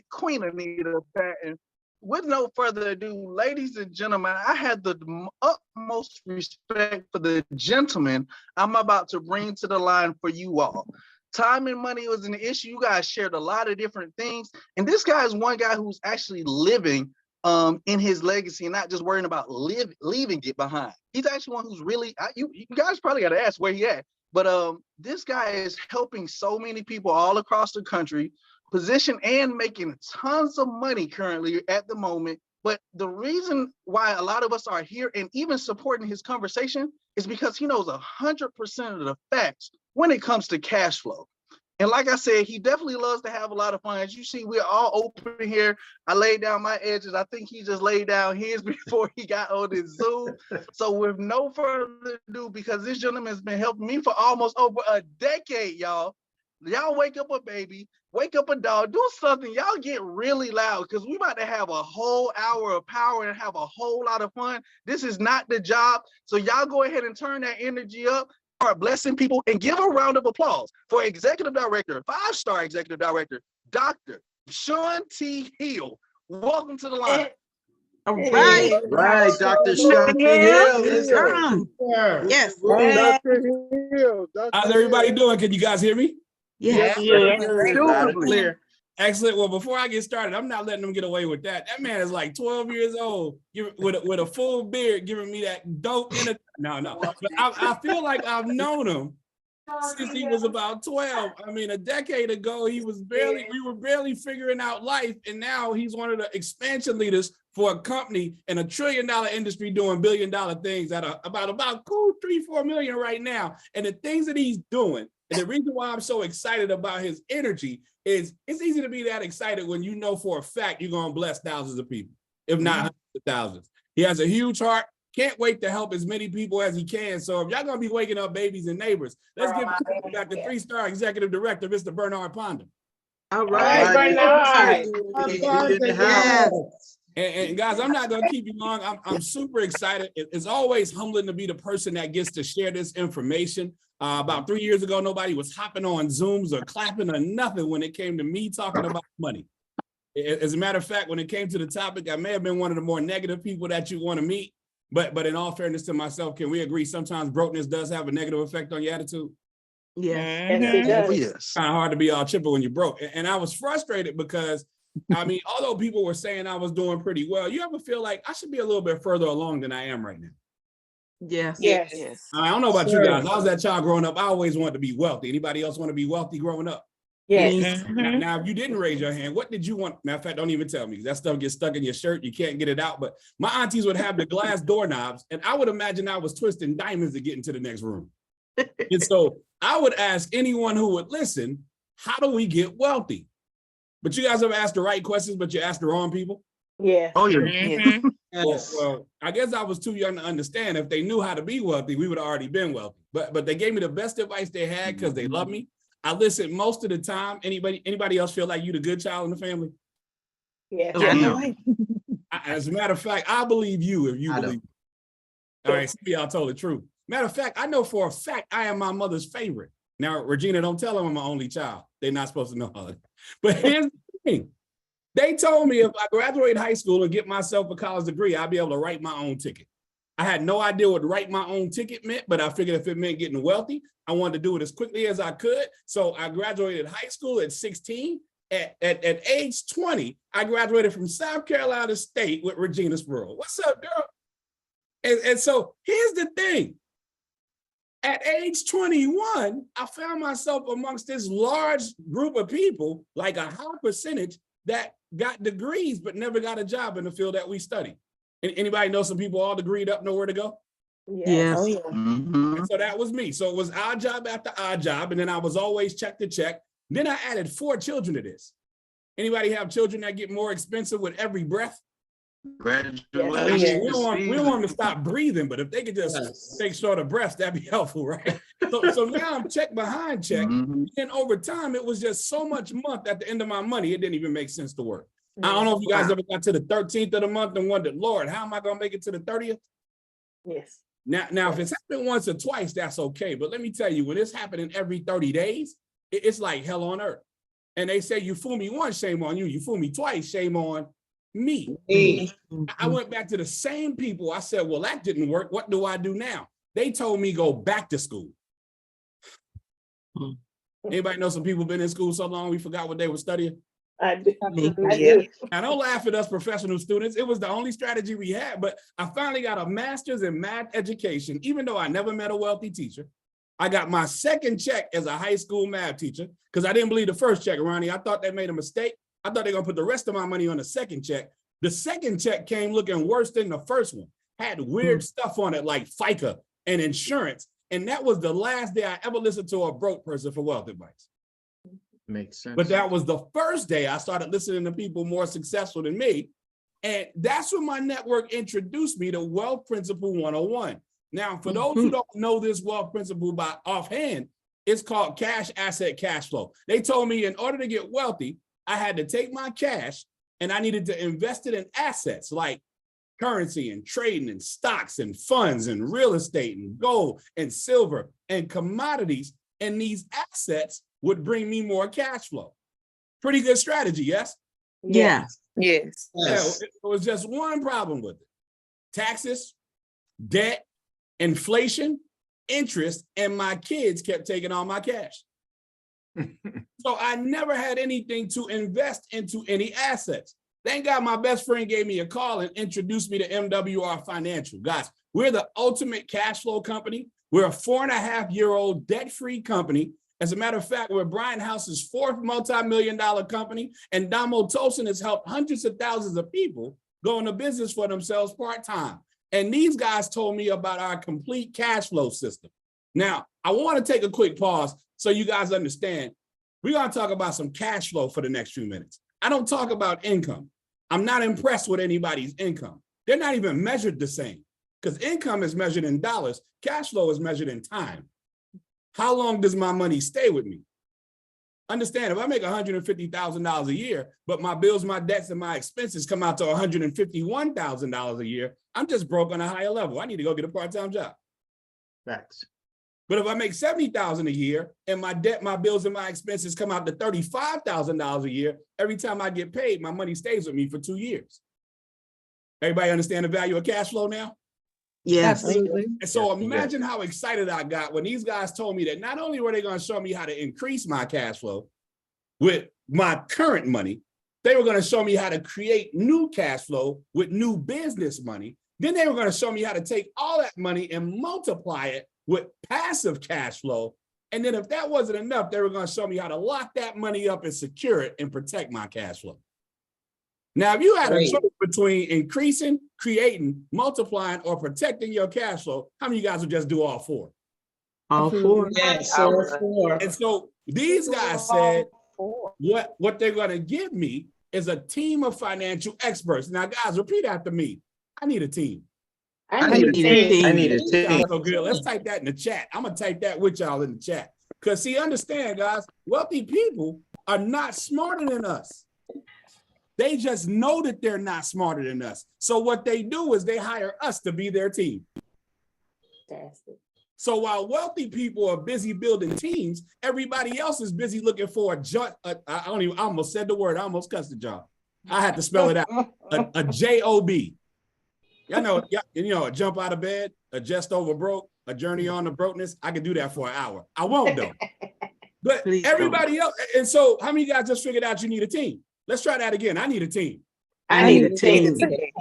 Queen Anita Patton. With no further ado, ladies and gentlemen, I had the utmost respect for the gentleman I'm about to bring to the line for you all. Time and money was an issue. You guys shared a lot of different things. And this guy is one guy who's actually living in his legacy and not just worrying about leaving it behind. He's actually one who's really, you guys probably got to ask where he at. But this guy is helping so many people all across the country, position and making tons of money currently at the moment. But the reason why a lot of us are here and even supporting his conversation is because he knows 100% of the facts when it comes to cash flow. And like I said, he definitely loves to have a lot of fun. As you see, we're all open here. I laid down my edges. I think he just laid down his before he got on his Zoom. So with no further ado, because this gentleman has been helping me for almost over a decade, y'all. Y'all wake up a baby, wake up a dog, do something. Y'all get really loud because we about to have a whole hour of power and have a whole lot of fun. This is not the job. So y'all go ahead and turn that energy up, start blessing people, and give a round of applause for Executive Director, 5-star Executive Director, Dr. Sean T. Hill. Welcome to the line. All right. Right, Dr. Sean T. Hill. Yes. Dr. Hill. How's everybody doing? Can you guys hear me? Yes. Loud and clear. Excellent. Well, before I get started, I'm not letting them get away with that. That man is like 12 years old with a full beard, giving me that dope. No. But I feel like I've known him since he was about 12. I mean, a decade ago, we were barely figuring out life. And now he's one of the expansion leaders for a company in $1 trillion industry doing $1 billion things at about cool 3-4 million right now. And the things that he's doing, and the reason why I'm so excited about his energy is it's easy to be that excited when you know for a fact you're going to bless thousands of people, if not hundreds of thousands. He has a huge heart. Can't wait to help as many people as he can. So if y'all going to be waking up babies and neighbors, let's give back the 3-star Executive Director, Mr. Bernard Ponder. All right. And guys, I'm not going to keep you long. I'm super excited. It's always humbling to be the person that gets to share this information. About 3 years ago, nobody was hopping on Zooms or clapping or nothing when it came to me talking about money. As a matter of fact, when it came to the topic, I may have been one of the more negative people that you want to meet. But in all fairness to myself, can we agree sometimes brokenness does have a negative effect on your attitude? Yeah. Yes. Kind of hard to be all chipper when you're broke. And I was frustrated because, I mean, although people were saying I was doing pretty well, you ever feel like I should be a little bit further along than I am right now? Yes. I don't know about you guys. I was that child growing up. I always wanted to be wealthy. Anybody else want to be wealthy growing up? Yes. Now, if you didn't raise your hand, what did you want? Matter of fact, don't even tell me. That stuff gets stuck in your shirt. You can't get it out. But my aunties would have the glass doorknobs, and I would imagine I was twisting diamonds to get into the next room. And so I would ask anyone who would listen, how do we get wealthy? But you guys ever asked the right questions, but you asked the wrong people? Yeah. Oh, yeah. Well, I guess I was too young to understand. If they knew how to be wealthy, we would have already been wealthy. But they gave me the best advice they had because they love me. I listen most of the time. Anybody else feel like you the good child in the family? Yeah. As a matter of fact, I believe you if you believe. All right, see, y'all told the truth. Matter of fact, I know for a fact I am my mother's favorite. Now, Regina, don't tell them I'm my only child. They're not supposed to know all that. But here's the thing. They told me if I graduate high school and get myself a college degree, I'd be able to write my own ticket. I had no idea what write my own ticket meant, but I figured if it meant getting wealthy, I wanted to do it as quickly as I could. So I graduated high school at 16. At age 20, I graduated from South Carolina State with Regina Sproul. What's up, girl? And so here's the thing. At age 21, I found myself amongst this large group of people, like a high percentage, that got degrees but never got a job in the field that we study. Anybody know some people all degreed up, nowhere to go? Yes. Oh, yeah. And so that was me. So it was odd job after odd job, and then I was always check to check. Then I added 4 children to this. Anybody have children that get more expensive with every breath? Congratulations. We don't want them to stop breathing, but if they could just take shorter breaths, that'd be helpful, right? So now I'm check behind check. And over time, it was just so much month at the end of my money, it didn't even make sense to work. I don't know if you guys ever got to the 13th of the month and wondered, Lord, how am I going to make it to the 30th? Yes. Now, if it's happened once or twice, that's okay. But let me tell you, when it's happening every 30 days, it's like hell on earth. And they say, you fool me once, shame on you. You fool me twice, shame on me. I went back to the same people. I said, well, that didn't work. What do I do now? They told me go back to school. Anybody know some people been in school so long we forgot what they were studying? I do. Yeah. I don't laugh at us professional students. It was the only strategy we had, but I finally got a master's in math education, even though I never met a wealthy teacher. I got my second check as a high school math teacher because I didn't believe the first check, Ronnie. I thought they made a mistake. I thought they were gonna put the rest of my money on the second check. The second check came looking worse than the first one. Had weird stuff on it like FICA and insurance. And that was the last day I ever listened to a broke person for wealth advice. Makes sense. But that was the first day I started listening to people more successful than me. And that's when my network introduced me to Wealth Principle 101. Now, for those who don't know this wealth principle by offhand, it's called cash asset cash flow. They told me in order to get wealthy, I had to take my cash and I needed to invest it in assets like currency and trading and stocks and funds and real estate and gold and silver and commodities. And these assets would bring me more cash flow. Pretty good strategy, yes? Yes. Yes. Yeah, it was just one problem with it. Taxes, debt, inflation, interest, and my kids kept taking all my cash. So I never had anything to invest into any assets. Thank God my best friend gave me a call and introduced me to MWR Financial. Guys, we're the ultimate cash flow company. We're a 4.5-year-old debt-free company. As a matter of fact, we're Brian House's 4th multi-million-dollar company, and Damo Tosin has helped hundreds of thousands of people go into business for themselves part-time. And these guys told me about our complete cash flow system. Now, I want to take a quick pause so you guys understand. We're going to talk about some cash flow for the next few minutes. I don't talk about income. I'm not impressed with anybody's income. They're not even measured the same because income is measured in dollars. Cash flow is measured in time. How long does my money stay with me? Understand, if I make $150,000 a year, but my bills, my debts, and my expenses come out to $151,000 a year, I'm just broke on a higher level. I need to go get a part-time job. Facts. But if I make $70,000 a year and my debt, my bills, and my expenses come out to $35,000 a year, every time I get paid, my money stays with me for 2 years. Everybody understand the value of cash flow now? Yes. Absolutely. And so Yes, imagine how excited I got when these guys told me that not only were they going to show me how to increase my cash flow with my current money, they were going to show me how to create new cash flow with new business money. Then they were going to show me how to take all that money and multiply it with passive cash flow. And then if that wasn't enough, they were going to show me how to lock that money up and secure it and protect my cash flow. Now, if you had a choice between increasing, creating, multiplying, or protecting your cash flow, how many of you guys would just do all four? All four. Yes, all four. And so these guys said, what they're going to give me is a team of financial experts. Now, guys, repeat after me. I need a team. I need a team. I need a team. Sounds so good. Let's type that in the chat. I'm going to type that with y'all in the chat. Because see, understand, guys, wealthy people are not smarter than us. They just know that they're not smarter than us. So what they do is they hire us to be their team. Fantastic. So while wealthy people are busy building teams, everybody else is busy looking for I almost said the word. I almost cussed the job. I had to spell it out. A J-O-B. Y'all know, a jump out of bed, a just over broke, a journey on to brokenness. I could do that for an hour. I won't though. But Please everybody else. And so how many of you guys just figured out you need a team? Let's try that again. I need a team. I need a team.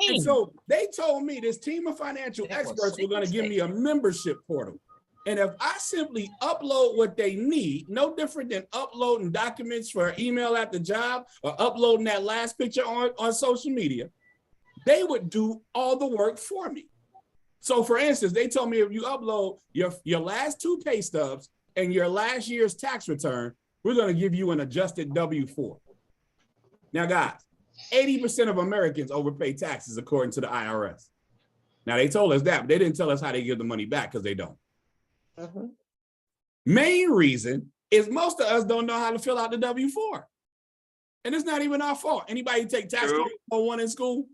And so they told me this team of financial experts were going to give me a membership portal. And if I simply upload what they need, no different than uploading documents for email at the job or uploading that last picture on social media, they would do all the work for me. So for instance, they told me if you upload your last 2 pay stubs and your last year's tax return, we're going to give you an adjusted W-4. Now, guys, 80% of Americans overpay taxes according to the IRS. Now, they told us that, but they didn't tell us how they give the money back because they don't. Main reason is most of us don't know how to fill out the W-4. And it's not even our fault. Anybody take tax 101 in school?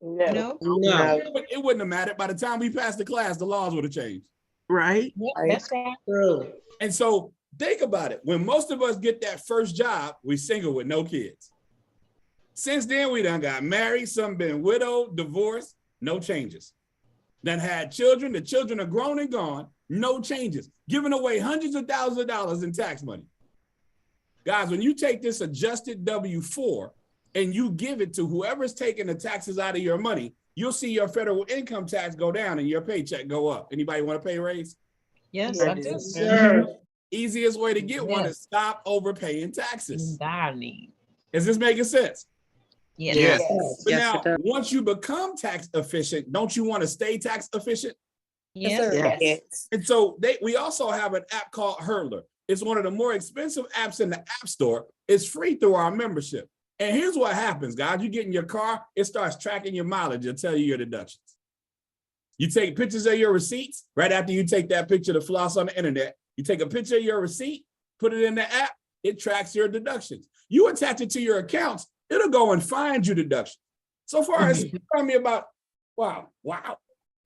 No. It wouldn't have mattered. By the time we passed the class, the laws would have changed. Right. That's right. True. And so think about it. When most of us get that first job, we single with no kids. Since then, we done got married, some been widowed, divorced, no changes. Then had children, the children are grown and gone, no changes. Giving away hundreds of thousands of dollars in tax money. Guys, when you take this adjusted W-4 and you give it to whoever's taking the taxes out of your money, you'll see your federal income tax go down and your paycheck go up. Anybody want to pay a raise? Yes, I do. Yes, sir. Easiest way to get one is Yes. stop overpaying taxes. Darling. Is this making sense? Yes. Yes. But Yes, now, it does. once you become tax efficient, don't you want to stay tax efficient? Yes. Yes. Yes. And so we also have an app called Hurdler. It's one of the more expensive apps in the App Store. It's free through our membership. And here's what happens, guys. You get in your car, it starts tracking your mileage. It'll tell you your deductions. You take pictures of your receipts. Right after you take that picture to floss on the internet, you take a picture of your receipt, put it in the app, it tracks your deductions. You attach it to your accounts, it'll go and find you deductions. So far, it's telling me about, wow,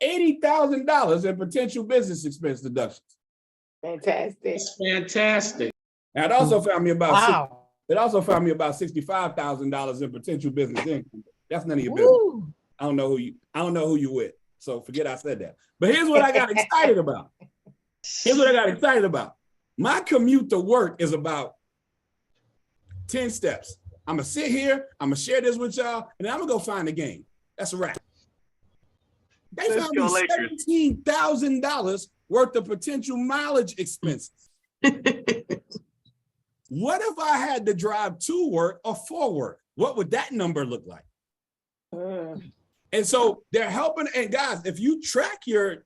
$80,000 in potential business expense deductions. Fantastic. That's fantastic. Now, it also found me about Wow. it also found me about $65,000 in potential business income. That's none of your business. Woo. I don't know who you with. So forget I said that. But here's what I got excited about. Here's what I got excited about. My commute to work is about 10 steps. I'm gonna sit here, I'm gonna share this with y'all, and then I'm gonna go find the game. That's a wrap. They Let's found go, me Lakers. $17,000 worth of potential mileage expenses. What if I had to drive to work or for work? What would that number look like? Mm. And so they're helping. And guys, if you track your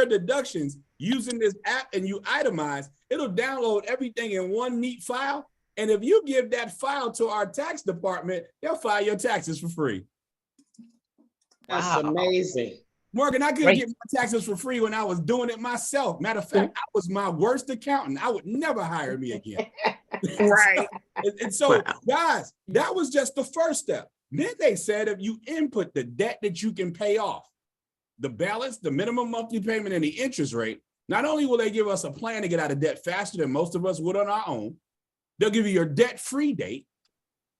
deductions using this app and you itemize, it'll download everything in one neat file. And if you give that file to our tax department, they'll file your taxes for free. That's Wow. amazing. Morgan, I couldn't Great. get my taxes for free when I was doing it myself. Matter of fact, I was my worst accountant. I would never hire me again. Right. And so, Wow. guys, that was just the first step. Then they said if you input the debt that you can pay off, the balance, the minimum monthly payment, and the interest rate, not only will they give us a plan to get out of debt faster than most of us would on our own, they'll give you your debt-free date.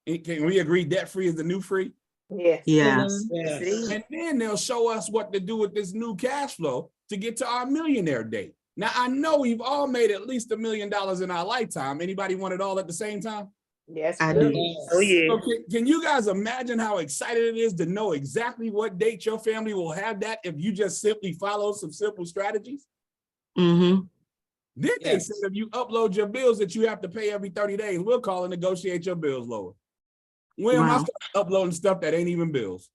And can we agree debt-free is the new free? Yes. Yes. Yes. And then they'll show us what to do with this new cash flow to get to our millionaire date. Now, I know we've all made at least $1 million in our lifetime. Anybody want it all at the same time? Yes. I sir. do. Oh yeah. So can you guys imagine how excited it is to know exactly what date your family will have that if you just simply follow some simple strategies? Mm-hmm. Then they Yes. said if you upload your bills that you have to pay every 30 days, we'll call and negotiate your bills lower. When am I Wow. starting uploading stuff that ain't even bills?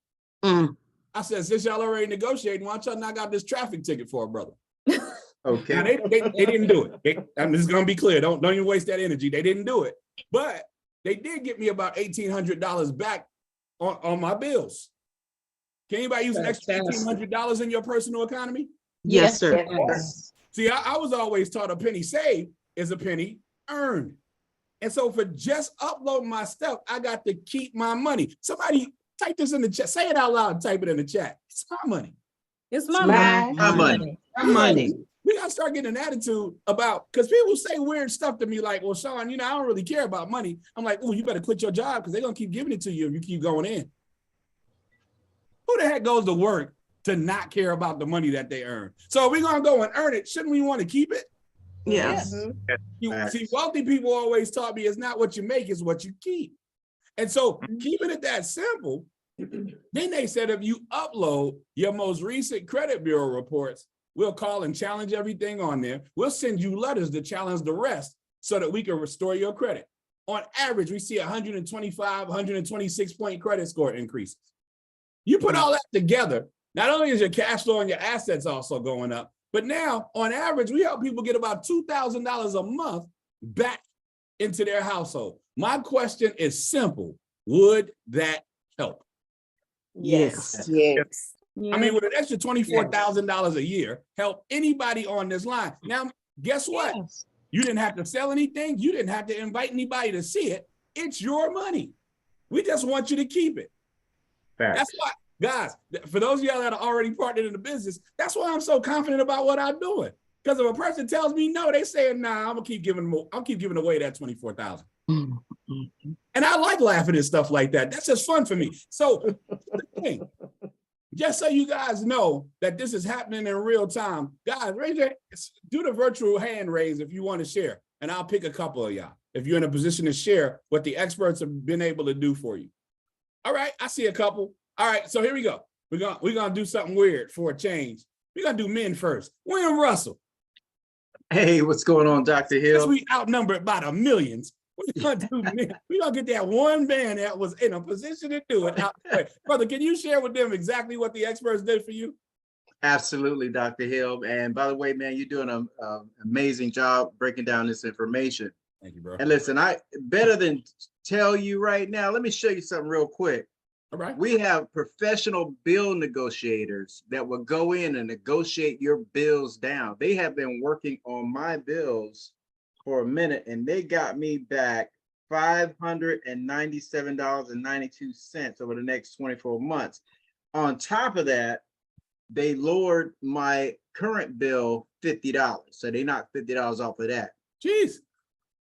Mm. I said, since y'all already negotiating, why don't y'all knock out this traffic ticket for a brother? Now, Okay. they didn't do it. I'm just gonna be clear. Don't even waste that energy. They didn't do it, but they did get me about $1,800 back on my bills. Can anybody use an extra Fantastic. $1,800 in your personal economy? Yes, sir. Yes. See, I was always taught a penny saved is a penny earned. And so for just uploading my stuff, I got to keep my money. Somebody type this in the chat. Say it out loud and type it in the chat. It's my money. It's my Mine. money. My money. My money. We gotta start getting an attitude about, because people say weird stuff to me like, well, Sean, I don't really care about money. I'm like, oh, you better quit your job because they're gonna keep giving it to you if you keep going in. Who the heck goes to work to not care about the money that they earn? So if we're gonna go and earn it, shouldn't we want to keep it? Yes. Facts. See, wealthy people always taught me it's not what you make, it's what you keep. And so keeping it that simple, then they said if you upload your most recent credit bureau reports, we'll call and challenge everything on there. We'll send you letters to challenge the rest so that we can restore your credit. On average, we see 125, 126 point credit score increases. You put all that together, not only is your cash flow and your assets also going up, but now on average, we help people get about $2,000 a month back into their household. My question is simple. Would that help? Yes. Yes. I mean, would an extra $24,000 a year help anybody on this line? Now, guess what? Yes. You didn't have to sell anything. You didn't have to invite anybody to see it. It's your money. We just want you to keep it. Facts. That's why, guys, for those of y'all that are already partnered in the business, that's why I'm so confident about what I'm doing. Because if a person tells me no, they saying, nah, I'm gonna keep giving more. I'm keep giving away that 24,000. And I like laughing at stuff like that. That's just fun for me. So the thing, just so you guys know that this is happening in real time, guys, do the virtual hand raise if you want to share, and I'll pick a couple of y'all if you're in a position to share what the experts have been able to do for you. All right, I see a couple. All right, so here we go. We're gonna do something weird for a change. We're gonna do men first. William Russell. Hey, what's going on, Dr. Hill? Since we outnumbered by the millions, we're gonna do men. We're gonna get that one man that was in a position to do it. Brother, can you share with them exactly what the experts did for you? Absolutely, Dr. Hill. And by the way, man, you're doing an amazing job breaking down this information. Thank you, bro. And listen, I better than tell you right now, let me show you something real quick. All right. We have professional bill negotiators that will go in and negotiate your bills down. They have been working on my bills for a minute, and they got me back $597.92 over the next 24 months. On top of that, they lowered my current bill $50. So they knocked $50 off of that. Jeez.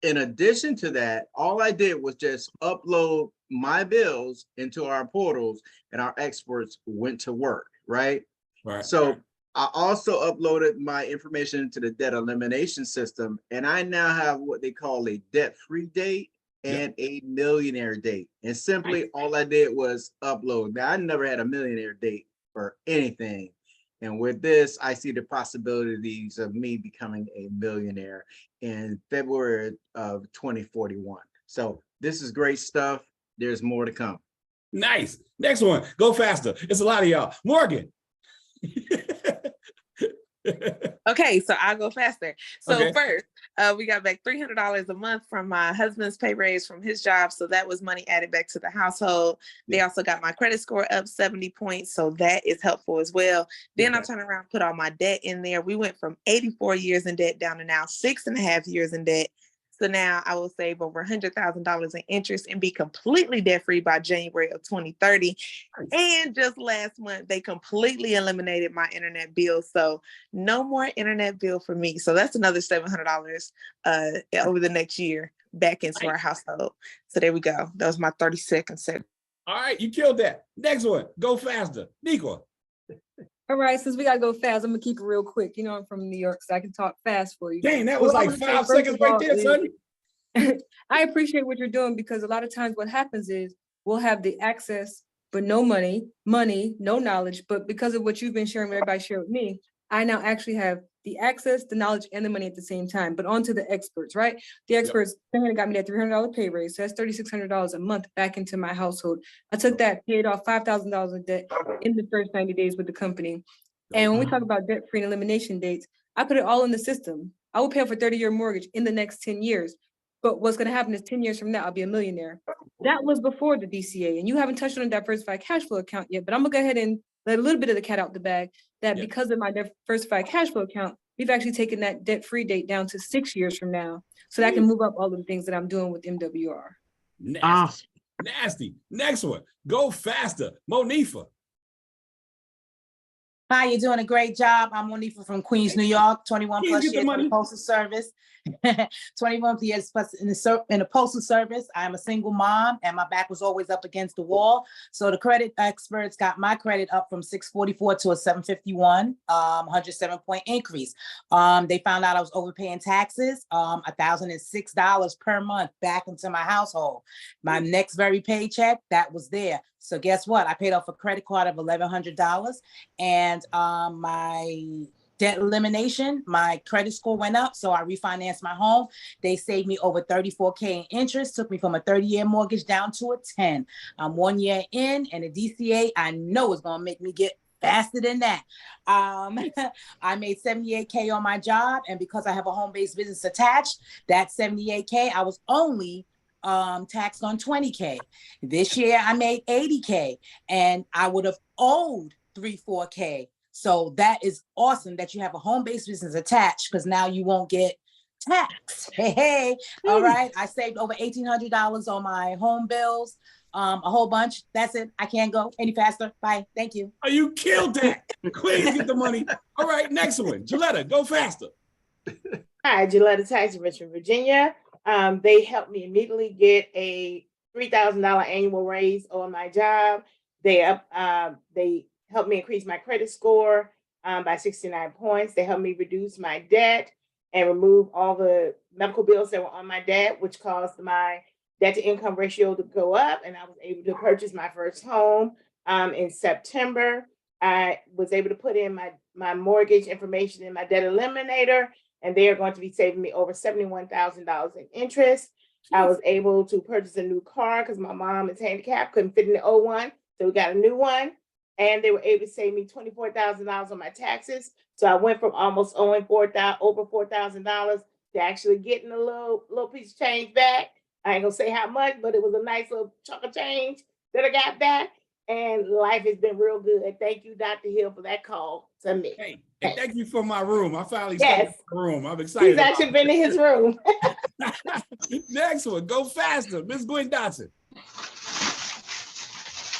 In addition to that, all I did was just upload my bills into our portals, and our experts went to work, right? Right. So I also uploaded my information into the debt elimination system, and I now have what they call a debt-free date and a millionaire date. And simply all I did was upload. Now, I never had a millionaire date for anything. And with this, I see the possibilities of me becoming a millionaire in February of 2041. So this is great stuff. There's more to come. Nice. Next one. Go faster. It's a lot of y'all. Morgan. Okay, so I'll go faster. So Okay. first, we got back $300 a month from my husband's pay raise from his job. So that was money added back to the household. They also got my credit score up 70 points. So that is helpful as well. Then I turned around, put all my debt in there. We went from 84 years in debt down to now 6.5 years in debt. So now I will save over $100,000 in interest and be completely debt-free by January of 2030. And just last month, they completely eliminated my internet bill. So no more internet bill for me. So that's another $700 over the next year back into our household. So there we go. That was my 30-second set. All right, you killed that. Next one. Go faster. Nico. All right, since we gotta go fast, I'm gonna keep it real quick. You know, I'm from New York, so I can talk fast for you. Dang, that was Well, like I'm gonna 5 say, seconds right there, son. I appreciate what you're doing, because a lot of times what happens is we'll have the access, but no money, no knowledge. But because of what you've been sharing, what everybody shared with me, I now actually have the access, the knowledge, and the money at the same time. But on to the experts, right? The experts got me that $300 pay raise. So that's $3,600 a month back into my household. I took that, paid off $5,000 of debt in the first 90 days with the company. And when we talk about debt-free and elimination dates, I put it all in the system. I will pay off a 30-year mortgage in the next 10 years. But what's going to happen is 10 years from now, I'll be a millionaire. That was before the DCA. And you haven't touched on a diversified cash flow account yet, but I'm going to go ahead and let a little bit of the cat out the bag, that because of my diversified cash flow account, we've actually taken that debt-free date down to 6 years from now, so that I can move up all of the things that I'm doing with MWR. Nasty. Nasty. Next one. Go faster. Monifa. Hi, you're doing a great job. I'm Monifa from Queens, New York, 21 plus years in the Postal Service. 21 years plus in the Postal Service. I'm a single mom, and my back was always up against the wall. So the credit experts got my credit up from 644 to a 751, 107-point increase. They found out I was overpaying taxes, $1,006 per month back into my household. My next very paycheck, that was there. So guess what? I paid off a credit card of $1,100, and my debt elimination, my credit score went up. So I refinanced my home. They saved me over $34K in interest, took me from a 30-year mortgage down to a 10. I'm 1 year in, and the DCA, I know is going to make me get faster than that. I made $78K on my job. And because I have a home-based business attached, that $78K, I was only taxed on $20K. This year I made $80K, and I would have owed $3-4K. So that is awesome that you have a home-based business attached, because now you won't get taxed. Hey. All right. I saved over $1,800 on my home bills, a whole bunch. That's it. I can't go any faster. Bye. Thank you. Oh, you killed that. Queens, get the money. All right, next one. Gilletta, go faster. Hi, Gilletta Tax in Richmond, Virginia. They helped me immediately get a $3,000 annual raise on my job. They helped me increase my credit score by 69 points. They helped me reduce my debt and remove all the medical bills that were on my debt, which caused my debt to income ratio to go up. And I was able to purchase my first home in September. I was able to put in my mortgage information in my debt eliminator, and they are going to be saving me over $71,000 in interest. I was able to purchase a new car because my mom is handicapped, couldn't fit in the old one, so we got a new one. And they were able to save me $24,000 on my taxes. So I went from almost owing over $4,000 to actually getting a little piece of change back. I ain't gonna say how much, but it was a nice little chunk of change that I got back. And life has been real good. Thank you, Dr. Hill, for that call to me. Hey, and thank you for my room. I finally Yes. stepped in the room. I'm excited. He's actually been in his room. Next one, go faster. Miss Gwen Dotson.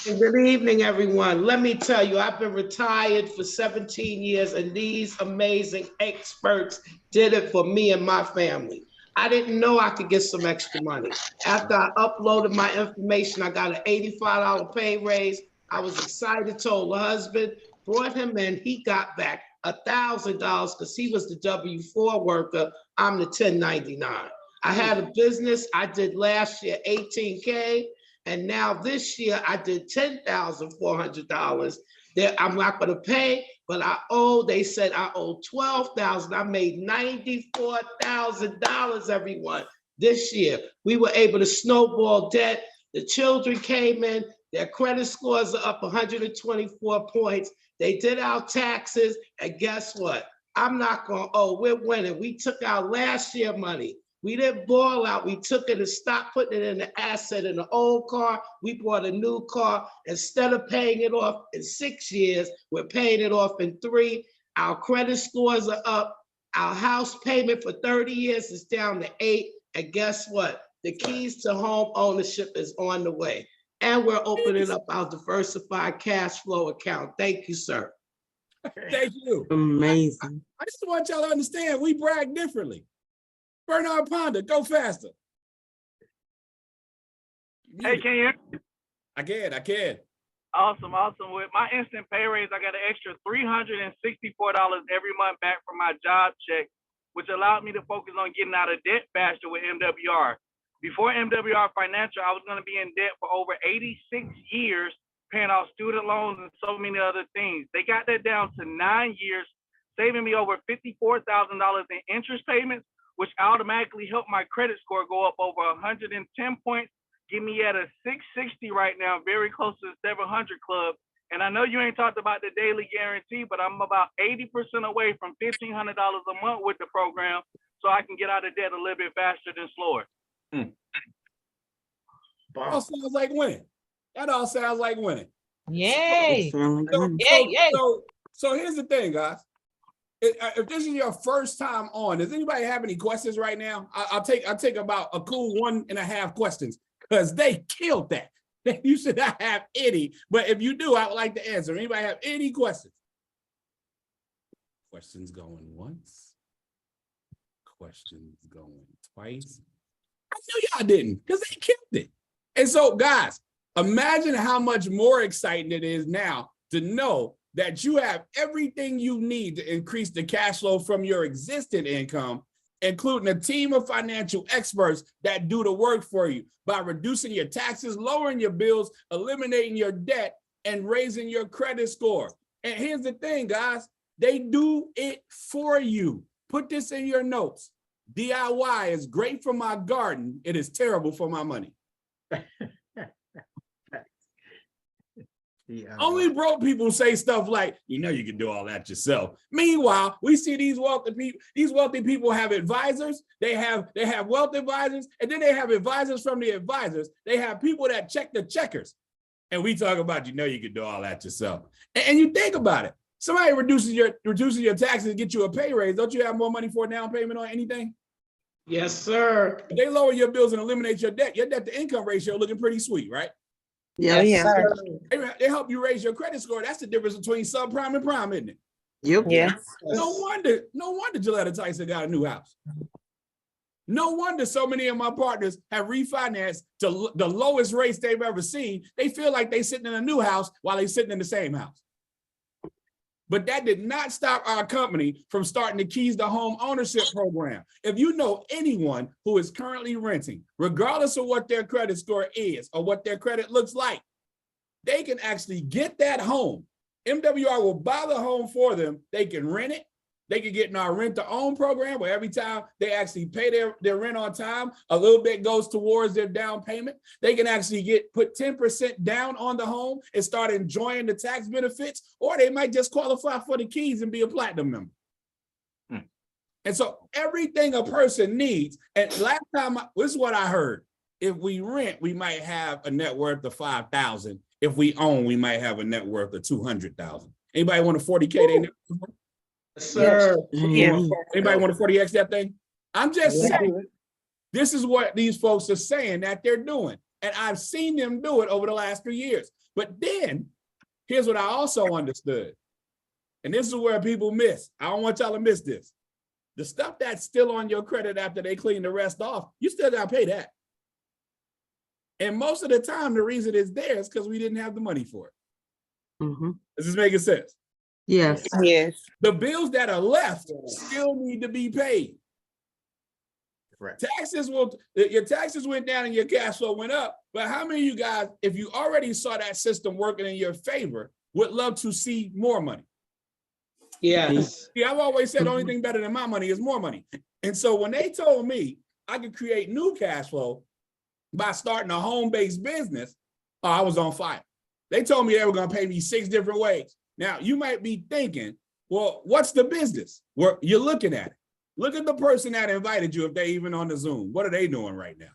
Good evening, everyone. Let me tell you, I've been retired for 17 years, and these amazing experts did it for me and my family. I didn't know I could get some extra money. After I uploaded my information, I got an $85 pay raise. I was excited, told the husband, brought him in. He got back $1,000 because he was the W-4 worker. I'm the 1099. I had a business. I did last year $18K. And now this year I did $10,400 that I'm not going to pay, but they said I owe $12,000. I made $94,000, everyone, this year. We were able to snowball debt. The children came in, their credit scores are up 124 points. They did our taxes, and guess what? I'm not going to owe. We're winning. We took our last year money. We didn't ball out. We took it and stopped putting it in the asset in the old car. We bought a new car. Instead of paying it off in 6 years, we're paying it off in 3. Our credit scores are up. Our house payment for 30 years is down to 8. And guess what? The keys to home ownership is on the way. And we're opening up our diversified cash flow account. Thank you, sir. Thank you. Amazing. I just want y'all to understand we brag differently. Bernard Ponder, go faster. Hey, can you hear me? I can. Awesome. With my instant pay raise, I got an extra $364 every month back from my job check, which allowed me to focus on getting out of debt faster with MWR. Before MWR Financial, I was going to be in debt for over 86 years, paying off student loans and so many other things. They got that down to 9 years, saving me over $54,000 in interest payments, which automatically helped my credit score go up over 110 points, get me at a 660 right now, very close to the 700 club. And I know you ain't talked about the daily guarantee, but I'm about 80% away from $1,500 a month with the program, so I can get out of debt a little bit faster than slower. That all sounds like winning. Yay. So here's the thing, guys. If this is your first time on, does anybody have any questions right now? I'll take about a cool 1.5 questions because they killed that. You should not have any, but if you do, I would like to answer. Anybody have any questions? Questions going once. Questions going twice. I knew y'all didn't because they killed it. And so, guys, imagine how much more exciting it is now to know that you have everything you need to increase the cash flow from your existing income, including a team of financial experts that do the work for you by reducing your taxes, lowering your bills, eliminating your debt, and raising your credit score. And here's the thing, guys, they do it for you. Put this in your notes. DIY is great for my garden. It is terrible for my money. Only broke people say stuff like, you can do all that yourself. Meanwhile, we see these wealthy people have advisors. They have wealth advisors, and then they have advisors from the advisors. They have people that check the checkers. And we talk about, you can do all that yourself. And you think about it. Somebody reduces your taxes and get you a pay raise. Don't you have more money for a down payment on anything? Yes, sir. If they lower your bills and eliminate your debt to income ratio looking pretty sweet, right? Yes, sir. They help you raise your credit score. That's the difference between subprime and prime, isn't it? Yep. Yes. No wonder Gilletta Tyson got a new house. No wonder so many of my partners have refinanced to the lowest rates they've ever seen. They feel like they're sitting in a new house while they're sitting in the same house. But that did not stop our company from starting the Keys to Home Ownership program. If you know anyone who is currently renting, regardless of what their credit score is or what their credit looks like, they can actually get that home. MWR will buy the home for them. They can rent it. They can get in our rent to own program where every time they actually pay their rent on time, a little bit goes towards their down payment. They can actually put 10% down on the home and start enjoying the tax benefits, or they might just qualify for the keys and be a platinum member. And so everything a person needs, and last time, this is what I heard. If we rent, we might have a net worth of $5,000. If we own, we might have a net worth of $200,000. Anybody want a 40K? They net worth? Sir. Yeah. Anybody want to 40X that thing? I'm just saying, this is what these folks are saying that they're doing. And I've seen them do it over the last 3 years. But then, here's what I also understood. And this is where people miss. I don't want y'all to miss this. The stuff that's still on your credit after they clean the rest off, you still got to pay that. And most of the time, the reason it's there is because we didn't have the money for it. Is this making sense? Yes. Yes. The bills that are left still need to be paid. Right. Your taxes went down and your cash flow went up. But how many of you guys, if you already saw that system working in your favor, would love to see more money? Yes. See, I've always said the only thing better than my money is more money. And so when they told me I could create new cash flow by starting a home-based business, I was on fire. They told me they were going to pay me 6 different ways. Now, you might be thinking, well, what's the business? Well, you're looking at it. Look at the person that invited you if they're even on the Zoom. What are they doing right now?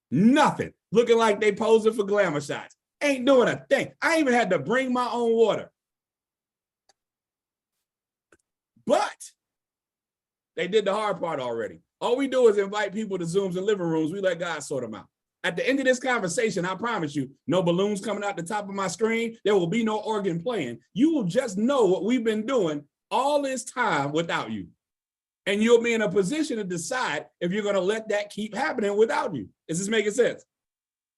Nothing. Looking like they posing for glamour shots. Ain't doing a thing. I even had to bring my own water. But they did the hard part already. All we do is invite people to Zooms and living rooms. We let God sort them out. At the end of this conversation, I promise you, no balloons coming out the top of my screen. There will be no organ playing. You will just know what we've been doing all this time without you. And you'll be in a position to decide if you're going to let that keep happening without you. Is this making sense?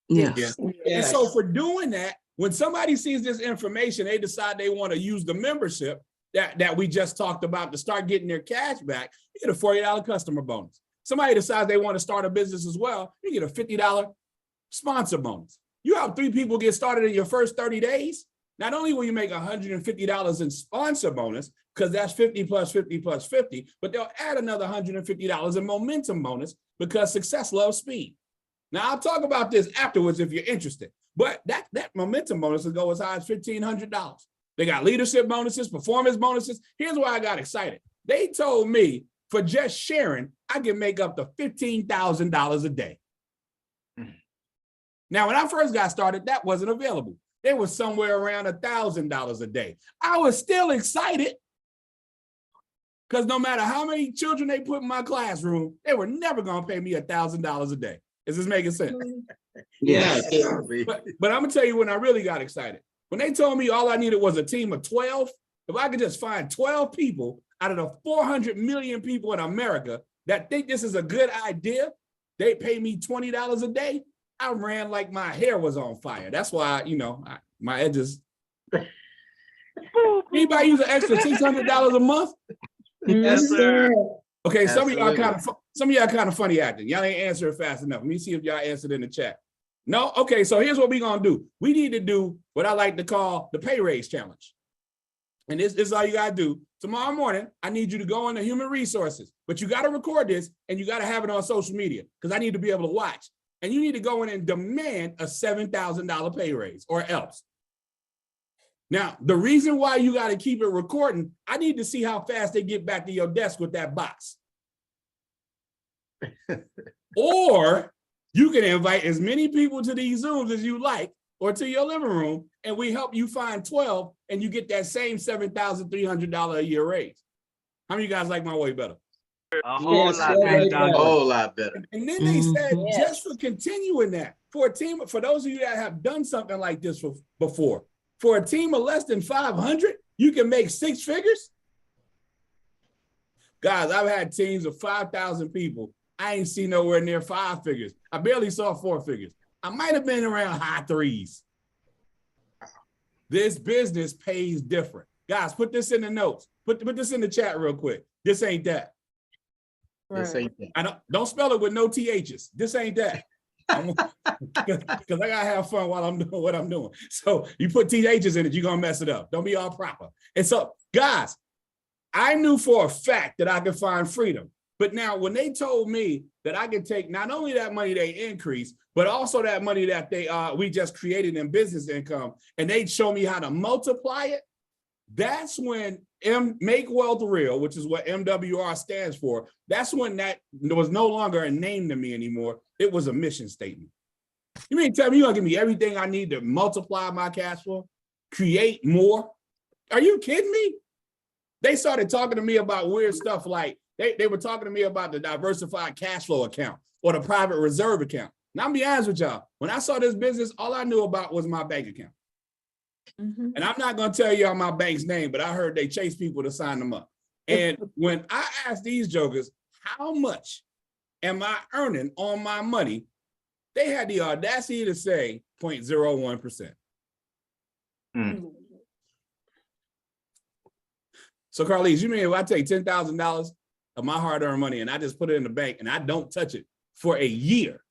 Yes. And so for doing that, when somebody sees this information, they decide they want to use the membership that we just talked about to start getting their cash back, you get a $40 customer bonus. Somebody decides they want to start a business as well, you get a $50 sponsor bonus. You have 3 people get started in your first 30 days. Not only will you make $150 in sponsor bonus, because that's 50 plus 50 plus 50, but they'll add another $150 in momentum bonus because success loves speed. Now, I'll talk about this afterwards if you're interested, but that momentum bonus will go as high as $1,500. They got leadership bonuses, performance bonuses. Here's why I got excited. They told me for just sharing, I can make up to $15,000 a day. Now, when I first got started, that wasn't available. They were somewhere around $1,000 a day. I was still excited because no matter how many children they put in my classroom, they were never going to pay me $1,000 a day. Is this making sense? Yes. But I'm going to tell you when I really got excited. When they told me all I needed was a team of 12, if I could just find 12 people out of the 400 million people in America that think this is a good idea, they pay me $20 a day, I ran like my hair was on fire. That's why, my edges. Anybody use an extra $600 a month? Yes, sir. Okay, some of y'all kind of funny acting. Y'all ain't answering fast enough. Let me see if y'all answered in the chat. No? Okay, so here's what we're going to do. We need to do what I like to call the pay raise challenge. And this is all you got to do. Tomorrow morning, I need you to go into human resources, but you got to record this and you got to have it on social media because I need to be able to watch. And you need to go in and demand a $7,000 pay raise or else. Now, the reason why you got to keep it recording, I need to see how fast they get back to your desk with that box. Or you can invite as many people to these Zooms as you like or to your living room, and we help you find 12 and you get that same $7,300 a year raise. How many of you guys like my way better? A whole lot better. And then they said, just for continuing that, for a team, for those of you that have done something like this before, for a team of less than 500, you can make 6 figures? Guys, I've had teams of 5,000 people. I ain't seen nowhere near 5 figures. I barely saw 4 figures. I might have been around high 3s. This business pays different. Guys, put this in the notes. Put this in the chat real quick. This ain't that. This ain't that. I don't spell it with no THs. This ain't that. Because I gotta have fun while I'm doing what I'm doing. So you put THs in it, you're gonna mess it up. Don't be all proper. And so, guys, I knew for a fact that I could find freedom. But now when they told me that I could take not only that money they increased, but also that money that we just created in business income, and they'd show me how to multiply it, that's when Make Wealth Real, which is what MWR stands for, that's when that was no longer a name to me anymore. It was a mission statement. You mean tell me you're gonna give me everything I need to multiply my cash flow, create more? Are you kidding me? They started talking to me about weird stuff like they were talking to me about the diversified cash flow account or the private reserve account. Now, I'll be honest with y'all. When I saw this business, all I knew about was my bank account. And I'm not going to tell y'all my bank's name, but I heard they chase people to sign them up. And when I asked these jokers, how much am I earning on my money? They had the audacity to say 0.01%. So Carlise, you mean if I take $10,000 of my hard-earned money and I just put it in the bank and I don't touch it for a year,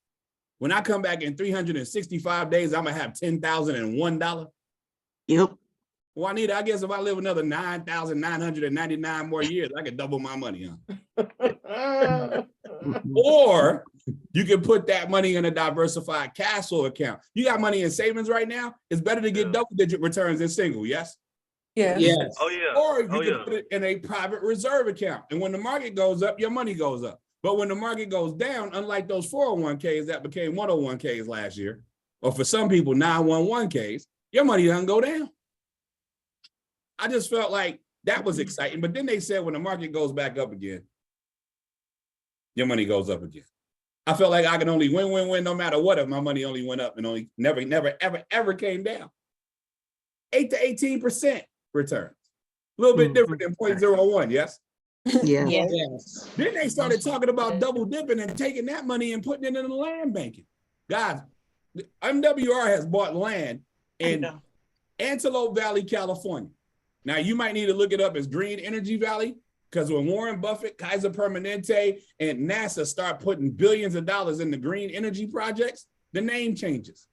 when I come back in 365 days, I'm gonna have $10,001? Yep. Juanita, I guess if I live another 9,999 more years, I could double my money, huh? Or you can put that money in a diversified cash flow account. You got money in savings right now, it's better to get double-digit returns than single, yes? Yeah. Yes. Oh yeah. Or you can put it in a private reserve account. And when the market goes up, your money goes up. But when the market goes down, unlike those 401ks that became 101ks last year, or for some people, 911ks, your money doesn't go down. I just felt like that was exciting. But then they said when the market goes back up again, your money goes up again. I felt like I could only win no matter what if my money only went up and only never, ever came down. 8 to 18% returns. A little bit different than 0.01, yes? Yeah. Yes. Then they started talking about double dipping and taking that money and putting it in the land banking. Guys, MWR has bought land in Antelope Valley, California. Now, you might need to look it up as Green Energy Valley, because when Warren Buffett, Kaiser Permanente, and NASA start putting billions of dollars in the green energy projects, the name changes.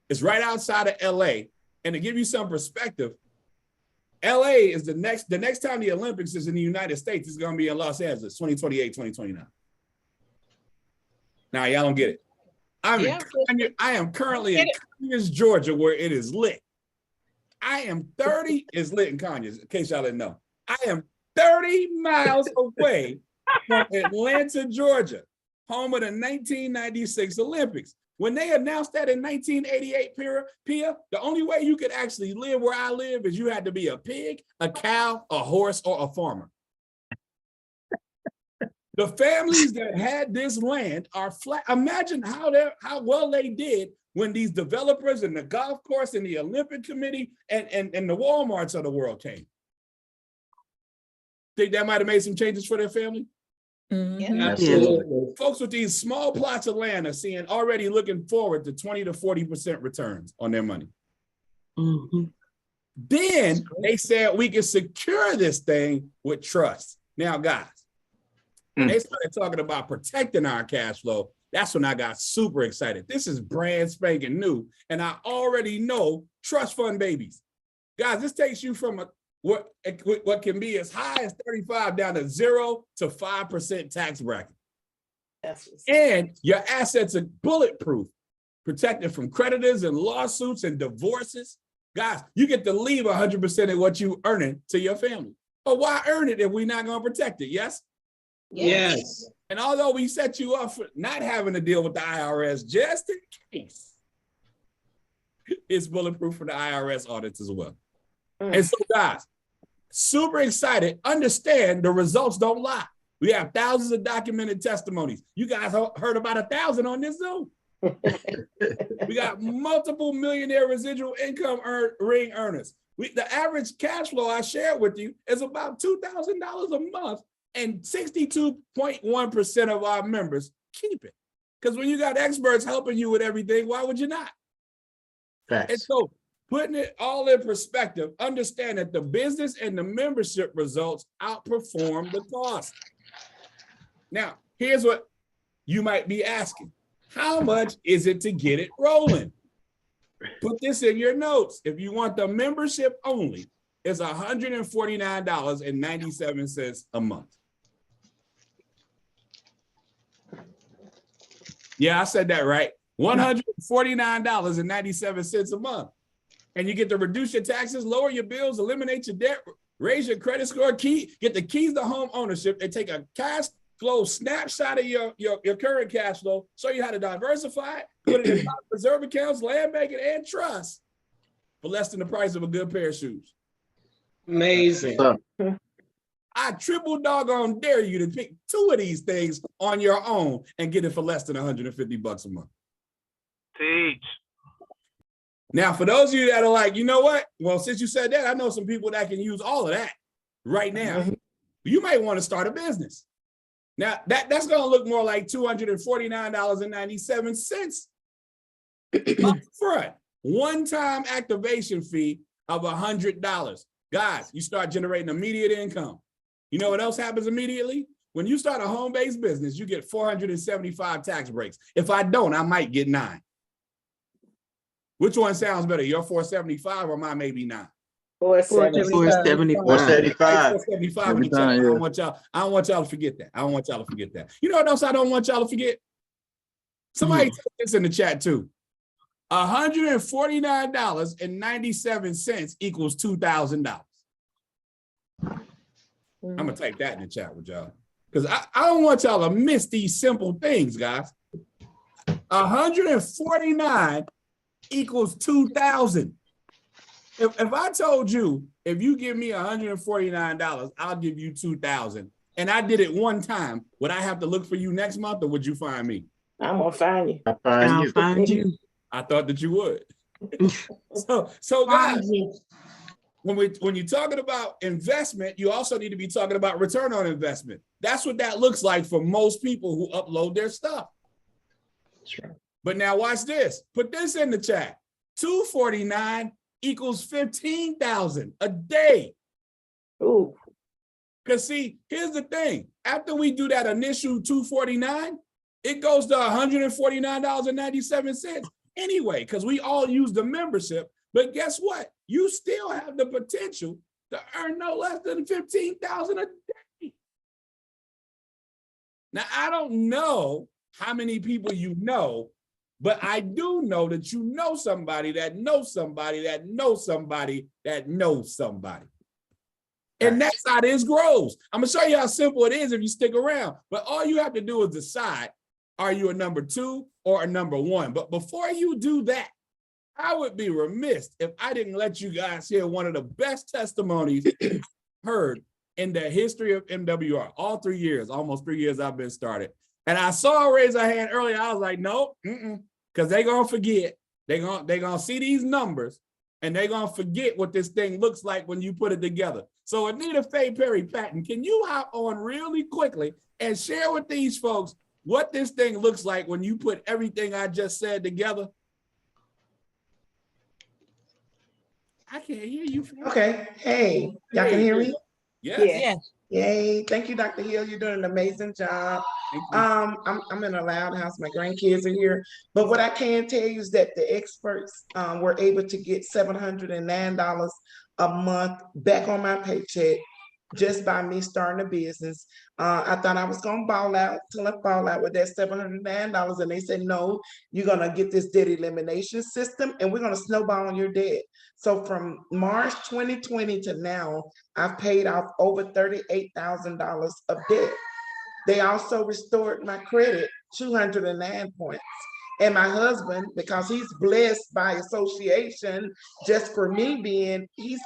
It's right outside of LA. And to give you some perspective, LA is the next time the Olympics is in the United States, it's going to be in Los Angeles, 2028, 2029. Now, y'all don't get it. I am currently in Conyers, Georgia, where it is lit. I am 30, it's lit in Conyers, in case y'all didn't know. I am 30 miles away from Atlanta, Georgia, home of the 1996 Olympics. When they announced that in 1988, Pia, the only way you could actually live where I live is you had to be a pig, a cow, a horse, or a farmer. The families that had this land are flat. Imagine how well they did when these developers and the golf course and the Olympic Committee and the Walmarts of the world came. Think that might have made some changes for their family? Absolutely. Folks with these small plots of land are already looking forward to 20 to 40% returns on their money. Then they said we can secure this thing with trust. Now, guys, when they started talking about protecting our cash flow, that's when I got super excited. This is brand spanking new, and I already know trust fund babies. Guys, this takes you from what can be as high as 35 down to 0 to 5% tax bracket. And your assets are bulletproof, protected from creditors and lawsuits and divorces. Guys, you get to leave 100% of what you earning to your family. But why earn it if we're not going to protect it? Yes? Yes. And although we set you up for not having to deal with the IRS, just in case, it's bulletproof for the IRS audits as well. And so, guys, super excited. Understand the results don't lie. We have thousands of documented testimonies. You guys heard about 1,000 on this Zoom. We got multiple millionaire residual income ring earners. The average cash flow I shared with you is about $2,000 a month, and 62.1% of our members keep it. Because when you got experts helping you with everything, why would you not? Facts. And so putting it all in perspective, understand that the business and the membership results outperform the cost. Now, here's what you might be asking. How much is it to get it rolling? Put this in your notes. If you want the membership only, it's $149.97 a month. Yeah, I said that right. $149.97 a month. And you get to reduce your taxes, lower your bills, eliminate your debt, raise your credit score, get the keys to home ownership, and take a cash flow snapshot of your current cash flow, show you how to diversify it, put it in reserve accounts, land banking, and trust for less than the price of a good pair of shoes. Amazing. I triple doggone dare you to pick 2 of these things on your own and get it for less than $150 a month. Teach. Now, for those of you that are like, you know what? Well, since you said that, I know some people that can use all of that right now. You might want to start a business. Now, that's going to look more like $249.97 up front. One-time activation fee of $100. Guys, you start generating immediate income. You know what else happens immediately? When you start a home-based business, you get 475 tax breaks. If I don't, I might get 9. Which one sounds better, your 475 or mine maybe 9? 475. 475 in the chat. I don't want y'all to forget that. You know what else I don't want y'all to forget? Somebody take this in the chat too. $149.97 equals $2,000. I'm gonna type that in the chat with y'all because I don't want y'all to miss these simple things, guys. 149 equals 2,000. If I told you, if you give me $149, I'll give you 2,000, and I did it one time, would I have to look for you next month, or would you find me? I'm gonna find you. I'll find you. I thought that you would. So guys, when you're talking about investment, you also need to be talking about return on investment. That's what that looks like for most people who upload their stuff. Sure. But now watch this. Put this in the chat. 249 equals 15,000 a day. Ooh. Because see, here's the thing. After we do that initial 249, it goes to $149.97 anyway, because we all use the membership. But guess what? You still have the potential to earn no less than 15,000 a day. Now, I don't know how many people you know, but I do know that you know somebody that knows somebody that knows somebody that knows somebody. And that's how this grows. I'm gonna show you how simple it is if you stick around. But all you have to do is decide, are you a number 2 or a number 1? But before you do that, I would be remiss if I didn't let you guys hear one of the best testimonies I've heard in the history of MWR. All 3 years, almost 3 years I've been started. And I saw her raise her hand earlier. I was like, no, because they're going to forget. They're gonna see these numbers, and they're going to forget what this thing looks like when you put it together. So Anita Faye Perry Patton, can you hop on really quickly and share with these folks what this thing looks like when you put everything I just said together? I can't hear you. Okay. Hey, y'all can hear me? Yes. Yay. Thank you, Dr. Hill. You're doing an amazing job. I'm in a loud house. My grandkids are here. But what I can tell you is that the experts were able to get $709 a month back on my paycheck just by me starting a business. I thought I was gonna ball out till I fall out with that $709, and they said, no, you're gonna get this debt elimination system and we're gonna snowball on your debt. So from March 2020 to now, I've paid off over $38,000 of debt. They also restored my credit 209 points. And my husband, because he's blessed by association, just for me being, he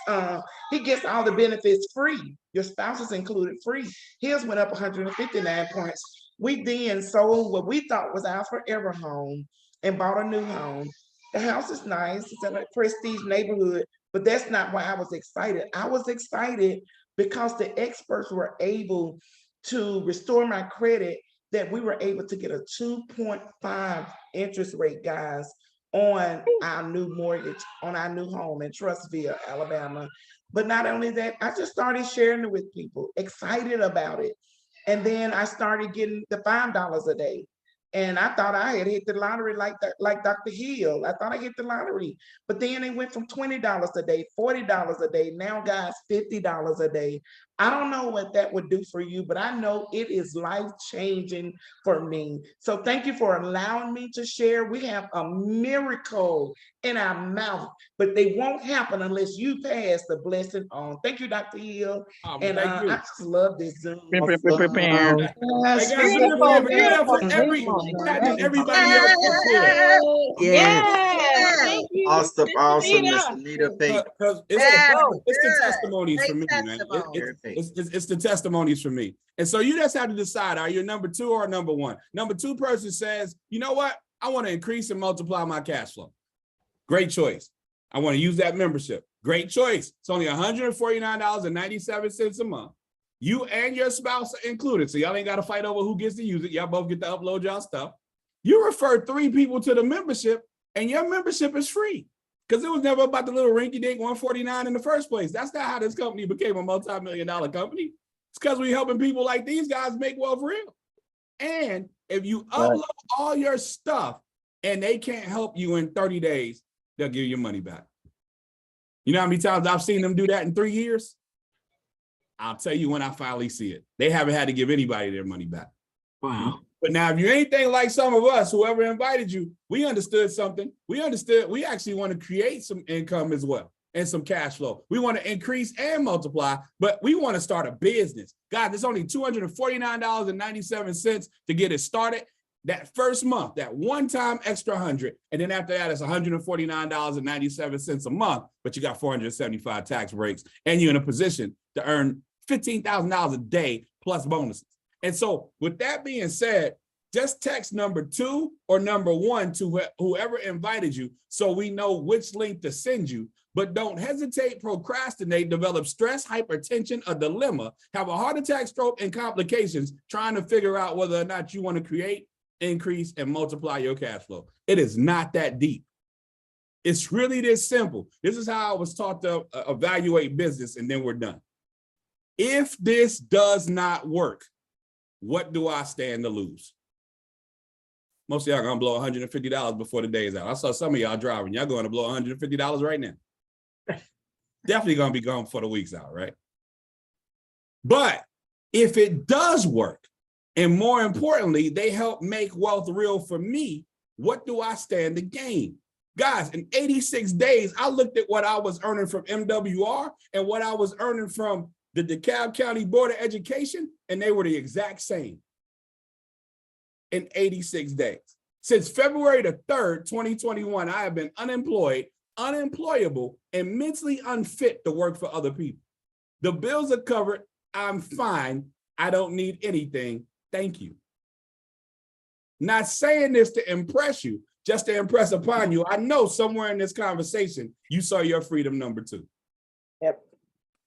gets all the benefits free. Your spouse is included free. His went up 159 points. We then sold what we thought was our forever home and bought a new home. The house is nice. It's in a prestige neighborhood, but that's not why I was excited. I was excited because the experts were able to restore my credit, that we were able to get a 2.5 interest rate, guys, on our new mortgage, on our new home in Trustville, Alabama. But not only that, I just started sharing it with people, excited about it. And then I started getting the $5 a day. And I thought I had hit the lottery like Dr. Hill. I thought I hit the lottery. But then it went from $20 a day, $40 a day. Now, guys, $50 a day. I don't know what that would do for you, but I know it is life-changing for me. So thank you for allowing me to share. We have a miracle in our mouth, but they won't happen unless you pass the blessing on. Thank you, Dr. Hill. And I just love this Zoom. Hey guys, do me a favor, give it up for everybody else that's here. Thank you. Awesome, Miss Anita Payne. Because it's the testimonies for me, man. It's the testimonies for me. And so you just have to decide, are you number 2 or number 1? Number 2 person says, you know what? I want to increase and multiply my cash flow. Great choice. I want to use that membership. Great choice. It's only $149.97 a month. You and your spouse are included. So y'all ain't got to fight over who gets to use it. Y'all both get to upload y'all stuff. You refer 3 people to the membership and your membership is free. Because it was never about the little rinky-dink 149 in the first place. That's not how this company became a multi-million-dollar company. It's because we're helping people like these guys make wealth real. And if you upload all your stuff and they can't help you in 30 days, they'll give you your money back. You know how many times I've seen them do that in 3 years? I'll tell you when I finally see it. They haven't had to give anybody their money back. Wow. But now, if you're anything like some of us, whoever invited you, we understood something. We understood we actually want to create some income as well and some cash flow. We want to increase and multiply, but we want to start a business. God, there's only $249.97 to get it started. That first month, that one-time extra 100, and then after that, it's $149.97 a month, but you got 475 tax breaks, and you're in a position to earn $15,000 a day plus bonuses. And so with that being said, just text number 2 or number 1 to whoever invited you so we know which link to send you. But don't hesitate, procrastinate, develop stress, hypertension, a dilemma, have a heart attack, stroke, and complications trying to figure out whether or not you want to create, increase, and multiply your cash flow. It is not that deep. It's really this simple. This is how I was taught to evaluate business, and then we're done. If this does not work, what do I stand to lose? Most of y'all gonna blow $150 before the day is out. I saw some of y'all driving. Y'all going to blow $150 right now. Definitely gonna be gone before the week's out, right? But if it does work, and more importantly, they help make wealth real for me, what do I stand to gain? Guys, in 86 days, I looked at what I was earning from MWR and what I was earning from the DeKalb County Board of Education, and they were the exact same in 86 days. Since February the 3rd, 2021, I have been unemployed, unemployable, and mentally unfit to work for other people. The bills are covered. I'm fine. I don't need anything. Thank you. Not saying this to impress you, just to impress upon you. I know somewhere in this conversation, you saw your freedom number 2. Yep.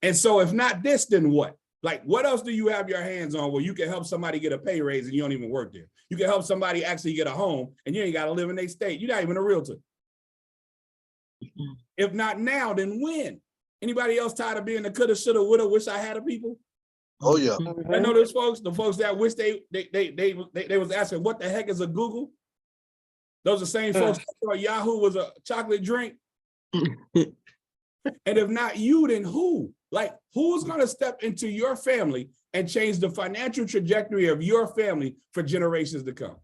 And so if not this, then what? Like, what else do you have your hands on where you can help somebody get a pay raise and you don't even work there? You can help somebody actually get a home and you ain't got to live in their state. You're not even a realtor. If not now, then when? Anybody else tired of being the coulda, shoulda, woulda, wish I had a people? Oh yeah. I know those folks, the folks that wish they was asking, what the heck is a Google? Those are the same folks that thought Yahoo was a chocolate drink. And if not you, then who? Like, who's going to step into your family and change the financial trajectory of your family for generations to come?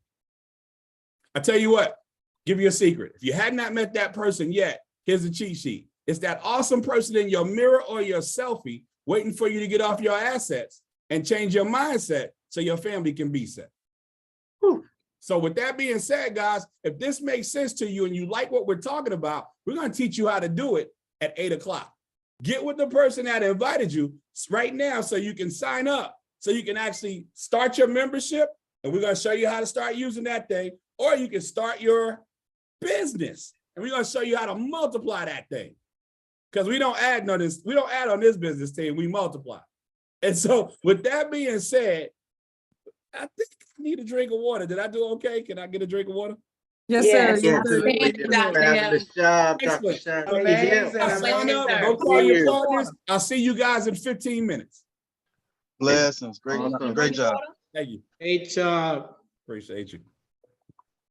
I tell you what, give you a secret. If you had not met that person yet, here's a cheat sheet. It's that awesome person in your mirror or your selfie waiting for you to get off your assets and change your mindset so your family can be set. Whew. So with that being said, guys, if this makes sense to you and you like what we're talking about, we're going to teach you how to do it at 8 o'clock. Get with the person that invited you right now so you can sign up, so you can actually start your membership, and we're going to show you how to start using that thing, or you can start your business, and we're going to show you how to multiply that thing. because we don't add on this. We don't add on this business team. We multiply. And so, with that being said, I think I need a drink of water. Did I do okay? Can I get a drink of water? Yes, Yes. sir. Yeah, Yes, sir. we did a fabulous job, Dr. Excellent. Shine. Amazing, Sign up, amazing. go call your Cheers. partners. I'll see you guys in 15 minutes. Blessings. Great, Awesome. great job. Thank you. Great job. Appreciate you.